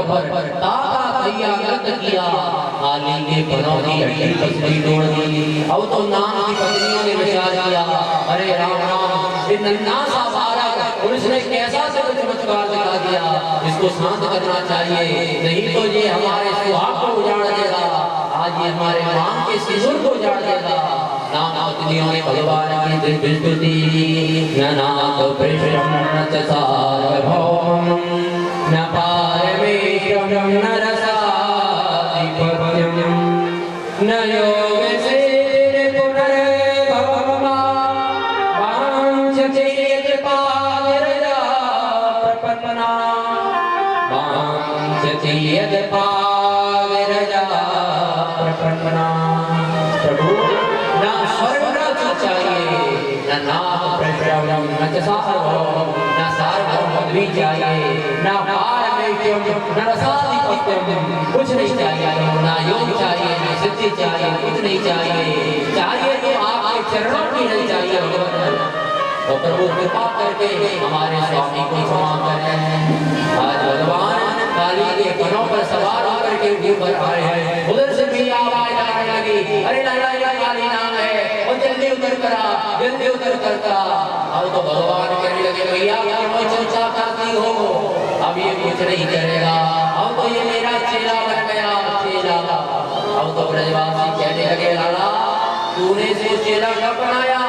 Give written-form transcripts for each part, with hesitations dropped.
घरों पर ताका भैया व्रत किया, आली के पनों की हड्डी पसली तोड़ दी। अब तो नाम की पत्नियों ने विचार किया, अरे राम राम, ये नन्हा सा बालक और इसने कैसा चमत्कार दिखा दिया, इसको शांत करना चाहिए, नहीं तो ये हमारे सुहाग को उजाड़ देगा, आज ये हमारे मांग के सिंदूर को उजाड़ देगा। नाम पत्नियों ने भगवान की दिव्य स्तुति, ननाथ प्रशन्न सार्वभौम, न पारमेश्वरं न रसाधिपत्यं, न योगेश्वर पुनर्भवम्, वाञ्छते यत्पाविरजा प्रपन्ना, वाञ्छते यत्पाविरजा प्रपन्ना। प्रभु ना स्वर्ग चाहिए, न नाम प्रशवम, न सार्वभौम, न सार्वभौम पदवी चाहिए, न पारमेश्वरम, न रसाधिपत्यम, कुछ नहीं चाहिए, ना योग चाहिए, न सिद्धि चाहिए, कुछ नहीं चाहिए, चाहिए तो आपके चरणों की नहीं चाहिए भगवान। तो प्रभु कृपा करके हमारे स्वामी को क्षमा करें। आज भगवान काली के पनों पर सवार होकर के ऊपर आए हैं, उधर से भी आवाज आने लगी, अरे लाला काली नाम है, और जल्दी उतर कर आ, जल्दी उतर करता। अब तो भगवान कहने लगे, भैया क्यों चिंता करती हो, अब ये कुछ नहीं करेगा, अब तो ये मेरा चेला बन गया, चेला। अब तो ब्रजवासी कहने लगे, लाला तूने इसको चेला कब बनाया?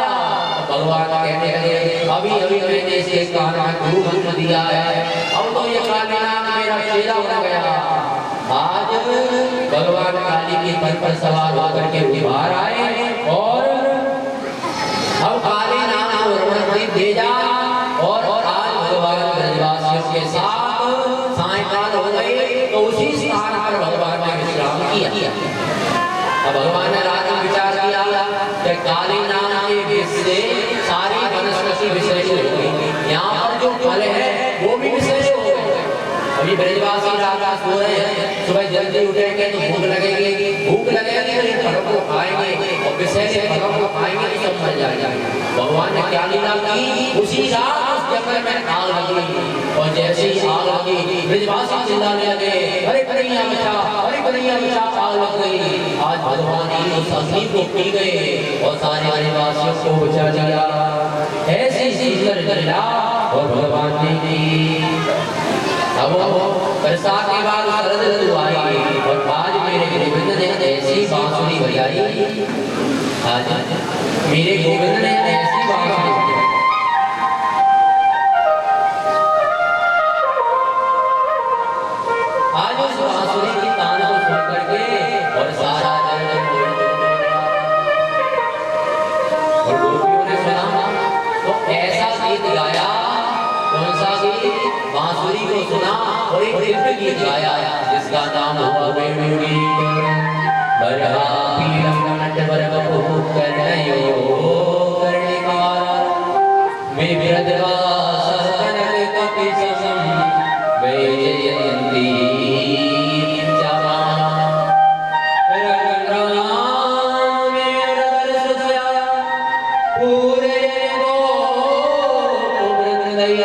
भगवान कहने लगे, अभी अभी मैंने इसे कान में गुरु मंत्र दिया है, अब तो ये काली नाम मेरा चेला बन गया। आज भगवान काली के पद पर सवार होकर के बाहर आए और अब काली नाम को रमण भेजा, और आज भगवान ब्रजवासियों के साथ सायंकाल हो गई, तो उसी स्थान पर भगवान ने विश्राम किया। अब भगवान ने रात में विचार किया कि काली नाम के विष से सारी वनस्पति विषय हो गई, यहाँ पर जो फल है वो भी विषय हो गए। अभी ब्रजवासी रात सो रहे हैं, सुबह जल्दी उठेंगे तो भूख लगेगी, भूख लगेगी तो इन फलों को खाएंगे, और विषय से फलों को खाएंगे तो सब मर जाएगा। भगवान ने क्या लीला की, उसी रात उस जंगल में आग लगी, और जैसे ही आग लगी ब्रजवासी चिल्लाने लगे, अरे कन्हैया बचा, अरे कन्हैया बचा, आग लग गई। आज भगवान ने उस अग्नि को पी गए और सारे ब्रजवासियों को बचा लिया। ऐसी सुंदर लीला और भगवान ने की। अब बरसात के बाद शरद ऋतु आई, और आज मेरे गोविंद ने ऐसी बांसुरी बजाई, आज मेरे गोविंद ने ऐसी बांसुरी बजाई। आज उस बांसुरी की तान को सुन करके और सारा जगत और गोपियों ने सुना तो ऐसा गीत गाया, कौन सा गीत? बांसुरी को सुना और एक दिव्य गीत गाया जिसका नाम हुआ वेणुगीत। बरहा पीड़म नट बरबहु कन्हैयो कर्णिकार, विभ्रद्वास कनक कपिशम वैजयंती चमा, रघुराम रघुर सुतया पूरे गोप वृंदई,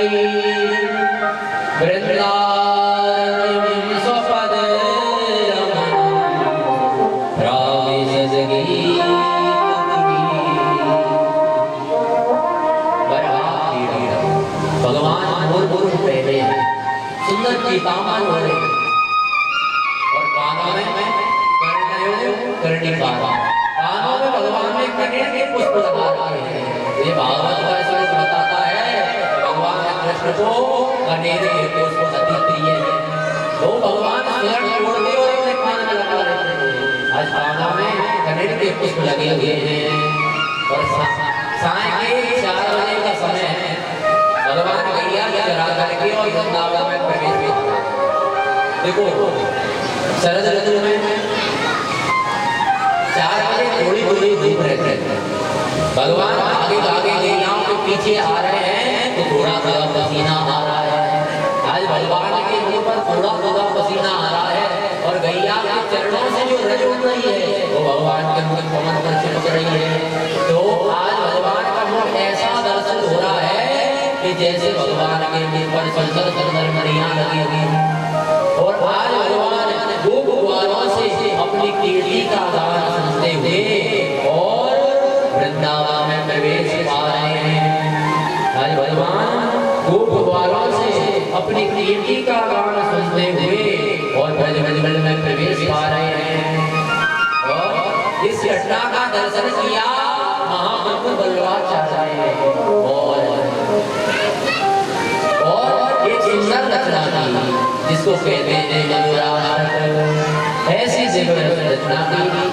वृंदारण्यं स्वपद रमणं प्राविशद गीत। भगवान मोर पहले सुंदर पीताम्बर ओढ़े और कानों में कर्णिकार, कानों में भगवान ने कनेर के पुष्प लगा रखे हैं। ये भागवत का श्लोक बताता है भगवान कृष्ण को कनेर के पुष्प अति प्रिय है, वो भगवान स्वयं तोड़ते और अपने कान में लगा लेते हैं। आज कानों में कनेर के पुष्प लगे हुए हैं, और साय के 4 बजे का समय है, भगवान गैया चरा करके और वृंदावन में प्रवेश किया। देखो शरद ऋतु में 4 बजे थोड़ी थोड़ी धूप रहते हैं, भगवान आगे आगे गैयाओं के पीछे आ रहे हैं तो थोड़ा थोड़ा पसीना आ रहा है। आज भगवान के मुंह पर थोड़ा थोड़ा पसीना आ रहा है, और गैया के चरणों से जो रज उठ रही है वो भगवान के मुख कमल पर चिपक रही है। तो आज भगवान का मुख ऐसा दर्शन हो रहा है कि जैसे भगवान के मुख पर सुंदर सुंदर मणियां लगी हुई, और आज अपनी कीर्ति का गान सुनते हुए और ब्रजमंडल में प्रवेश पा रहे हैं। और इस घटना का दर्शन किया महाप्रभु बल्लभाचार्य और एक सुंदर रचना थी जिसको कहते हैं मधुराष्टक। ऐसी जबरदस्त रचना थी।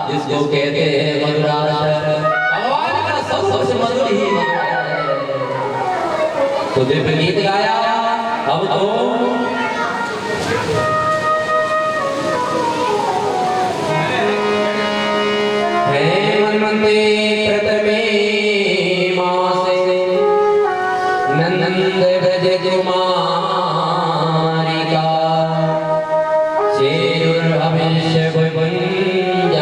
जिसको कहते हैं मधुराक्षर, भगवान का सबसे मधुर ही है। तो दिव्य गीत गाया, अब तो हेमंते प्रथमे मासे नंद व्रज कुमारिका चेरुर्भविष्य भुञ्जानां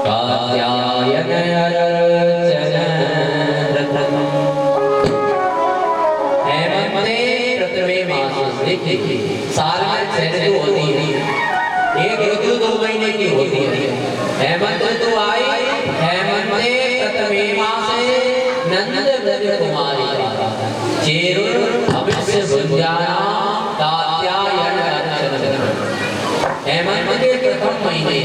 कात्यायन अर्चन रतन। हेमंते प्रथमे मासे, देखिए साल में 6 ऋतु होती है, एक ऋतु 2 महीने की होती है। हेमंत ऋतु आई, हेमंते प्रथमे मासे नंद व्रज कुमारिका चेरुर्भविष्य भुञ्जानां कात्यायन अर्चन। हेमंत के प्रथम महीने,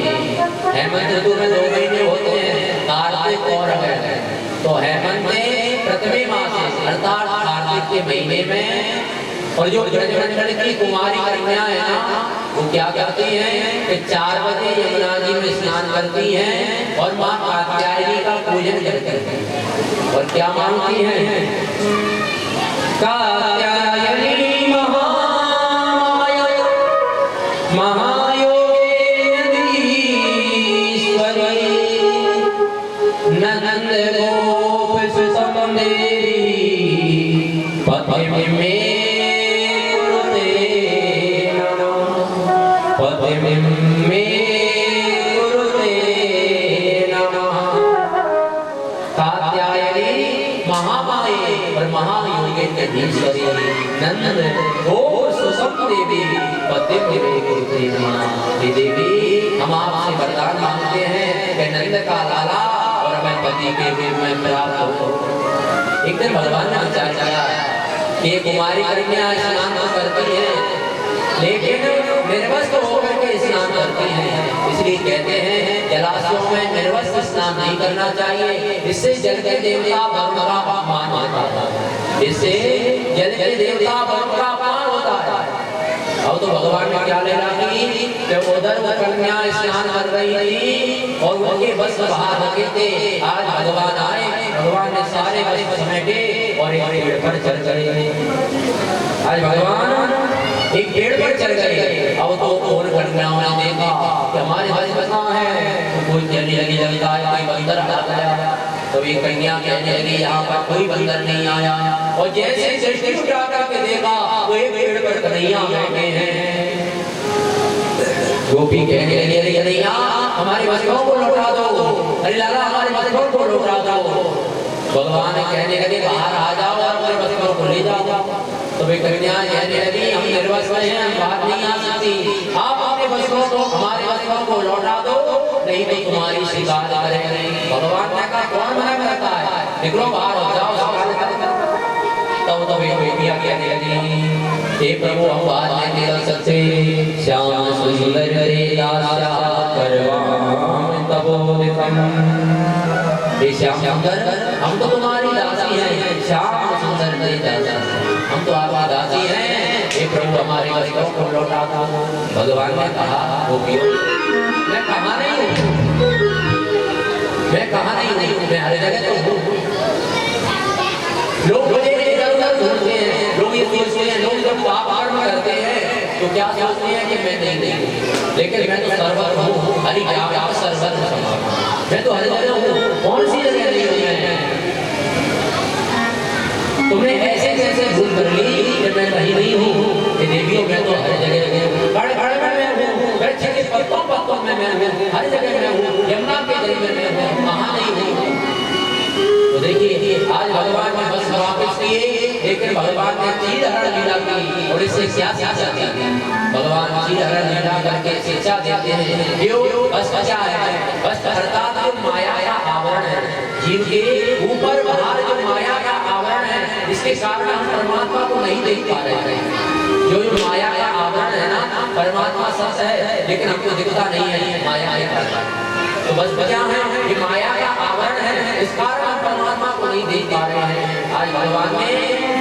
हेमंत ऋतु में 2 महीने होते हैं, कार्तिक और अगस्त। तो हेमंते प्रथमे मासे अर्थात कार्तिक के महीने में, और जो ब्रजमंडल की कुमारी कन्या है ना, वो क्या करती हैं कि 4 बजे यमुना जी में स्नान करती हैं और माँ कात्यायनी का पूजन करती हैं। और क्या मांगती हैं? कात्यायनी महामाया महायोगेश्वरी नंद गोप सुतम देवी पतिम में नंद गोप सुतम देवी पतिम में कुरुते नमः। देवी हम आपसे वरदान मांगते हैं कि नंद का लाला और हमें पति के रूप में प्राप्त हो। एक दिन भगवान ने विचार किया कि ये कुमारी कन्या स्नान तो करती है, लेकिन निर्वस्त्र होकर के स्नान करती हैं, इसलिए कहते हैं जलाशयों में निर्वस्त्र स्नान नहीं करना चाहिए, इससे जल के देवता वरुण का अपमान होता है, इससे जल के देवता वरुण का अपमान होता है। अब तो भगवान ने क्या लेना की, जब उधर वो कन्या स्नान कर रही थी और उनके वस्त्र बाहर रखे थे, आज भगवान आए, भगवान ने सारे वस्त्र समेटे और एक पेड़ पर चढ़ गए। आज भगवान एक पेड़ पर चढ़ गए। अब तो और कन्याओं ने देखा कि हमारे वस्त्र कहाँ है, तो कोई कहने लगी लगता है कोई बंदर आ गया। तो एक कन्या कहने लगी यहाँ पर कोई बंदर नहीं आया, और जैसे दृष्टि उठा करके देखा वो एक पेड़ पर कन्हैया बैठे हैं। गोपी कहने लगी अरे कन्हैया हमारे वस्त्रों को लौटा दो, अरे लाला हमारे वस्त्रों को लौटा दो। भगवान कहने लगे बाहर आ जाओ और हमारे वस्त्रों को ले जाओ। तो वे कन्या कहने लगी हम निर्वस्त्र हैं, हम बाहर नहीं आ सकती, आप अपने वस्त्रों को हमारे वस्त्रों को लौटा दो, नहीं तो तुम्हारी शिकायत करेंगे। भगवान ने कहा कौन मना करता है, निकलो बाहर हो जाओ शिकायत करेंगे। तब तो वे बेटियां कहने लगी हे प्रभु हम बाहर नहीं निकल सकते, श्याम सुंदर रे दास्या करवाम तपोदितम। हे श्याम सुंदर हम तो तुम्हारी दासी हैं, श्याम सुंदर रे दास्या हम तो आपकी दासी हैं, हे प्रभु हमारे वस्त्रों को लौटा दो। भगवान ने कहा गोपियों मैं कहाँ नहीं हूँ, मैं कहाँ नहीं हूँ, मैं हर जगह तो हूँ। लोग मुझे इधर-उधर ढूंढते हैं, लोग ये सोचते हैं, लोग जब पाप कर्म करते हैं तो क्या सोचते हैं कि मैं नहीं हूँ, लेकिन मैं तो सर्वत्र हूँ। हरि क्या सर्वत्र हूँ, मैं तो हर जगह हूँ, कौन सी जगह नहीं हूँ मैं। तुमने ऐसे कैसे भूल कर ली कि मैं कहीं नहीं हूँ, कि देवियों मैं तो हर जगह हूँ, बड़े बड़े में मैं हूँ, वृक्ष के पत्तों पत्तों में मैं हूँ, हर जगह मैं हूँ, यमुना के जल में मैं हूँ, कहाँ नहीं हूँ। तो देखिए आज भगवान ने बस वापस किए, लेकिन भगवान ने चीरहरण लीला की और इससे क्या शिक्षा दी। भगवान चीरहरण लीला करके शिक्षा देते हैं क्यों, बस क्या है, बस अर्थात जो माया का आवरण है, जीव के ऊपर बाहर जो माया का आवरण है, इसके कारण हम परमात्मा को नहीं देख पा रहे हैं। जो माया का आवरण है ना, परमात्मा सच है लेकिन हमको दिखता नहीं है, माया है। तो बस क्या है, ये माया का आवरण है, इस कारण हम परमात्मा को नहीं देख पा रहे हैं। आज भगवान ने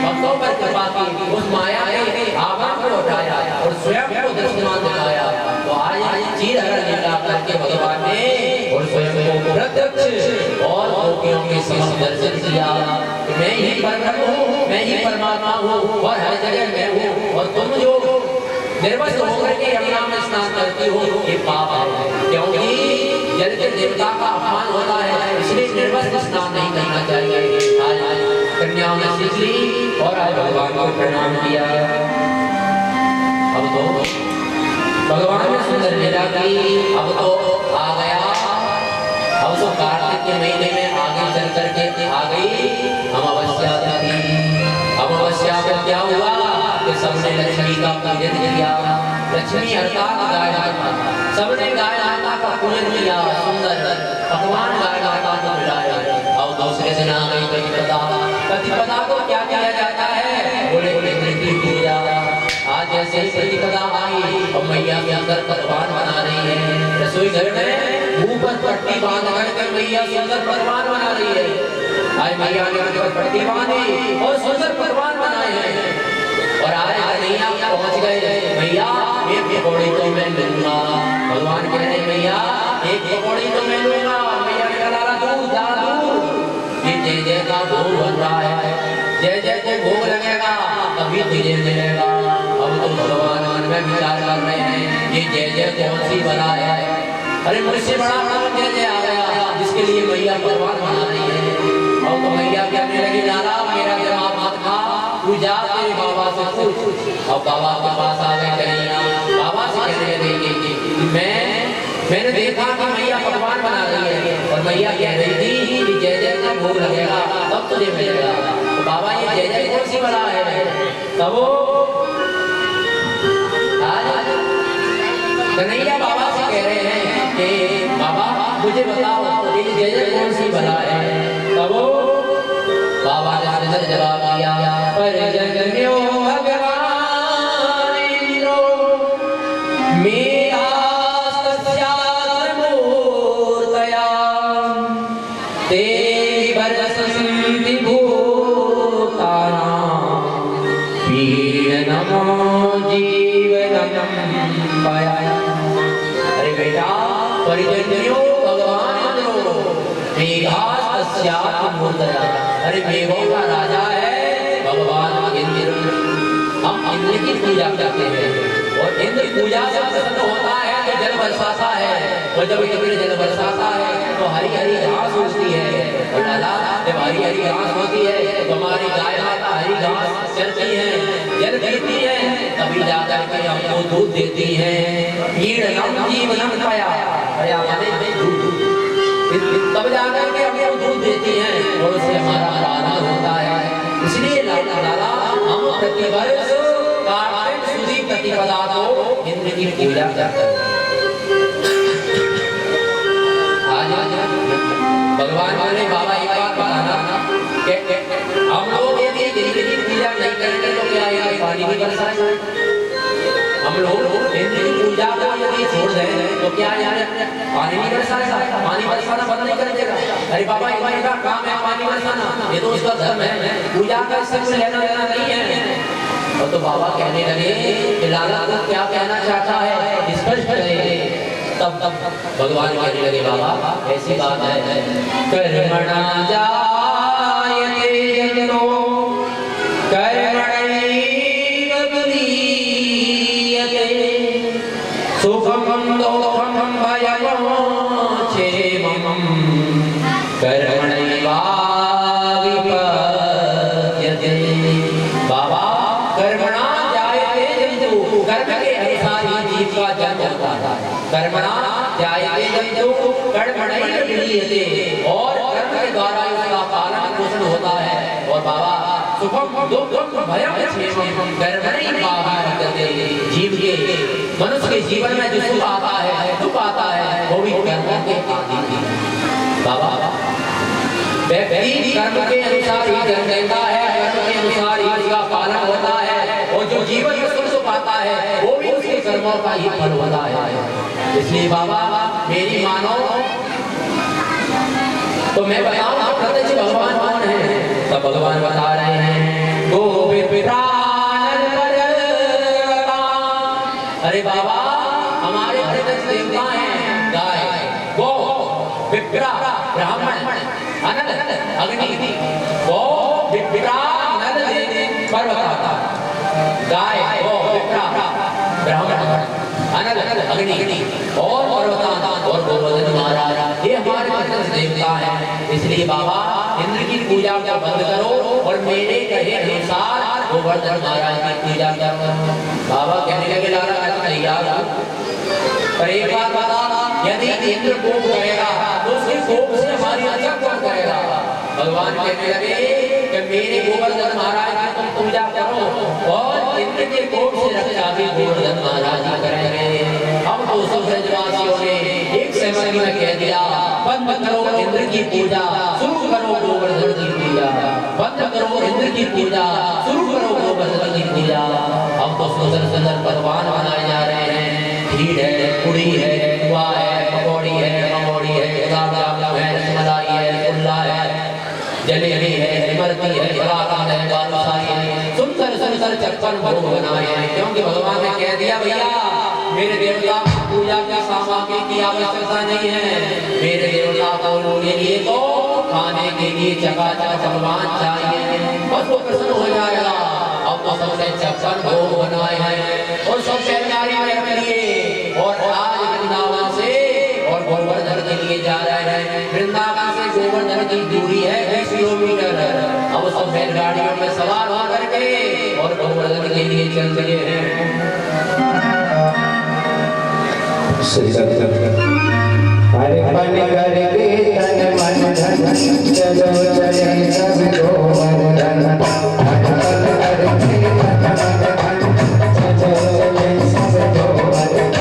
भक्तों पर कृपा की, उस माया के आवरण को उठाया और स्वयं को दृश्यमान दिखाया। तो आज चीरहरण लीला करके भगवान ने और स्वयं को प्रत्यक्ष और गोपियों के समक्ष दर्शन किया। मैं ही परब्रह्म हूँ, मैं ही परमात्मा हूँ और हर जगह मैं हूँ, और तुम जो निर्वस्त्र होकर के यमुना में स्नान करती हो ये पाप है, क्योंकि जल के देवता का सीख ली और आज भगवान को प्रणाम किया। अब तो भगवान ने सुंदर लीला की। अब तो आ गया, अब तो कार्तिक के महीने में आगे चल करके आ गई अमावस्या तिथि। अमावस्या को क्या हुआ कि सबने लक्ष्मी का पूजन किया। लक्ष्मी अर्थात गाय माता, सबने गाय माता का पूजन किया। सुंदर भगवान गाय माता को मिलाए। अब दूसरे दिन आ गई प्रतिपदा। प्रतिपदा को क्या किया जाता है? बोले की पूजा। आज जैसे ही प्रतिपदा आई और मैया के अंदर पकवान बना रही है। रसोई घर में मुंह पर पट्टी बांध कर मैया सुंदर पकवान बना रही है। आज मैया ने मुंह पर पट्टी बांधी और सुंदर पकवान बनाए हैं। और आज कन्हैया पहुंच गए। मैया एक पकौड़ी तो मैं लूंगा। भगवान कह रहे मैया एक पकौड़ी तो मैं लूंगा। मैया ने कहा दूध ला दूध। ये जय जय का भोग बन रहा है, जय जय को भोग लगेगा तभी तुझे मिलेगा। अब तो भगवान मन में विचार कर रहे हैं ये जय जय कौन सी बना है। अरे मुझसे बड़ा जय जय आ गया जिसके लिए मैया भगवान बना रही है। और तो मैया कहने लगी लाला मेरा दिमाग मत खा, तू जा तेरे बाबा से पूछ। और बाबा के पास आ गए कन्हैया। बाबा से कहने लगे कि मैंने देखा कि मैया पकवान बना रही है और मैया कह रही थी कि जय जय का भोग लगेगा तब तुझे मिलेगा। तो बाबा ये जय जय कौन सी बना है? तब कन्हैया बाबा से कह रहे हैं कि बाबा मुझे बताओ ये जय जय कौन सी बना है? तब बाबा ने सुंदर जवाब दिया पर जगन्यो भगवान इंद्रो मेरा मूर्तया तेरी बरसंति भूतानां पीडनमो जीवनम पाया। अरे बेटा परिजन्यो भगवान इंद्रो मेघास्तस्यात् मूर्तया। अरे मेघों का राजा है भगवान इंद्र। हम इंद्र की पूजा करते हैं और इंद्र पूजा से प्रसन्न होता है तो जल बरसाता है। और जब इंद्र जल बरसाता है तो हरी हरी घास उगती है। और लाला जब हरी हरी घास होती है तो हमारी गाय माता हरी घास चलती है, जल पीती है, तभी जाकर के हमको दूध देती है। पीडनम जीवनम पाया, पाया माने दूध, तब जाकर के हमको दूध देती हैं और उससे हमारा आराधन होता है। इसलिए लाला हम प्रतिवर्ष कार्तिक सुदी प्रतिपदा को इंद्र की पूजा करते हैं। आज भगवान बोले बाबा एक बात बताना कि हम लोग यदि इंद्र की पूजा नहीं करेंगे तो क्या यहाँ पानी नहीं बरसाएगा? हम लोग इंद्र की पूजा को यदि छोड़ दें तो क्या यहाँ पानी नहीं बरसाएगा? पानी बरसाना बंद नहीं कर देगा? अरे बाबा एक का काम है पानी बरसाना, ये तो उसका धर्म है, पूजा का इससे कुछ लेना देना नहीं है। और तो बाबा कहने लगे कि लाला को क्या कहना चाहता है स्पष्ट करें। तब भगवान कहने लगे बाबा ऐसी बात है कर्मणा जायते जनो कर्मणैव विलीयते सुखं दुःखं भयं क्षेमं कर्मणैवाविपद्यते। बाबा कर्मणा जायते जन्तु, कर्म के अनुसार ही जीव का जन्म होता है। कर्मणा जायते जन्तु कर्मणैव विलीयते, और कर्म के द्वारा उसका पालन पोषण होता है। और बाबा सुखम दुःखम भयं क्षेमं कर्मणैवाविपद्यते, जीव के मनुष्य के जीवन में जो सुख आता है दुख आता है वो भी कर्मों के आदि। बाबा व्यक्ति कर्म के अनुसार ही जन्म लेता है, कर्म के अनुसार ही उसका पालन होता है, और जो जीवन में सुख पाता है वो भी उसके कर्मों का ही फल होता है। इसलिए बाबा मेरी मानो तो मैं बताऊं प्रत्यक्ष भगवान कौन है? तब भगवान बता रहे हैं गोविंद प्राण परवता। अरे बाबा हमारे प्रत्यक्ष देवता हैं गाय, गो, विप्रा, ब्राह्मण, अनल, अग्नि, गो, विप्रा, नल, पर्वता। गाय, गो, विप्रा, ब्राह्मण, अनल, अग्नि और पर्वता और गोवर्धन महाराज, ये हमारे प्रत्यक्ष देवता हैं। इसलिए बाबा इंद्र की पूजा को बंद करो और मेरे कहे अनुसार गोवर्धन महाराज की पूजा करो। बाबा कहने लगे लाला मैं तैयार हूँ, पर एक बात बता, यदि इंद्र कोप करेगा तो उसके कोप से हमारी रक्षा कौन करेगा? भगवान कहने लगे कि मेरे गोवर्धन महाराज की तुम पूजा करो और इंद्र के कोप से रक्षा भी गोवर्धन महाराज ही करेंगे। अब तो सब ब्रजवासियों ने एक सहमति में कह दिया, बंद करो इंद्र की पूजा, शुरू करो गोवर्धन की पूजा। बंद करो इंद्र की पूजा, शुरू करो गोवर्धन की पूजा। अब तो सुंदर सुंदर पकवान बनाए जा रहे हैं, खीर है, पूड़ी है, पुआ है, पकौड़ी है, मंगोड़ी है, गुलाब जामुन है, रसमलाई है, रसगुल्ला है, जलेबी है, इमरती है, कलाकंद है, बालूशाही है, सुंदर सुंदर 56 भोग बनाए हैं। क्योंकि भगवान ने कह दिया भैया मेरे देवता पूजा की सामग्री की आवश्यकता नहीं है, मेरे देवता को के लिए तो खाने के लिए चकाचक पकवान चाहिए, बस वो प्रसन्न हो जाएगा। अब तो सबने 56 भोग बनाए हैं और सब तैयारी में रख लिए और आज वृंदावन से और गोवर्धन के लिए जा रहे हैं। वृंदावन से गोवर्धन की दूरी है 20 किलोमीटर। अब सब बैलगाड़ियों में सवार होकर के और गोवर्धन के लिए चल दिए हैं। हरे मन करके तन मन धन चलो चले सब गोवर्धन। हरे मन करके तन मन धन चलो चले सब गोवर्धन।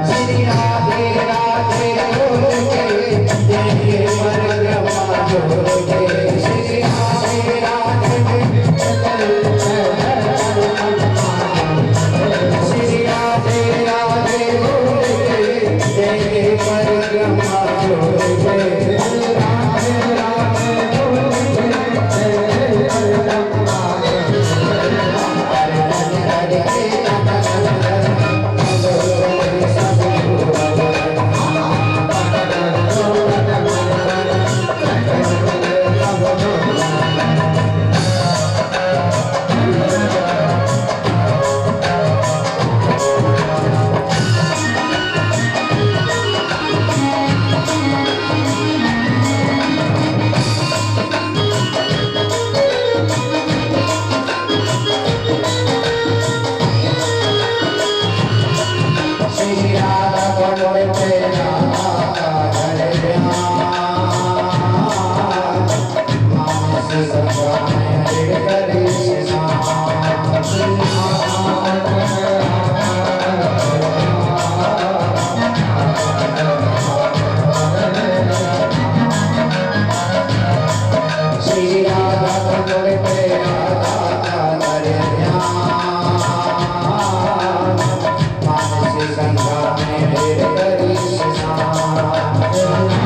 श्री राधे राधे बोल के देंगे परिक्रमा जोड़ के। श्री राधे राधे श्री राधे राधे बोल के देंगे परिक्रमा जोड़ के। राधे राधे बोल के देंगे परिक्रमा जोड़ के।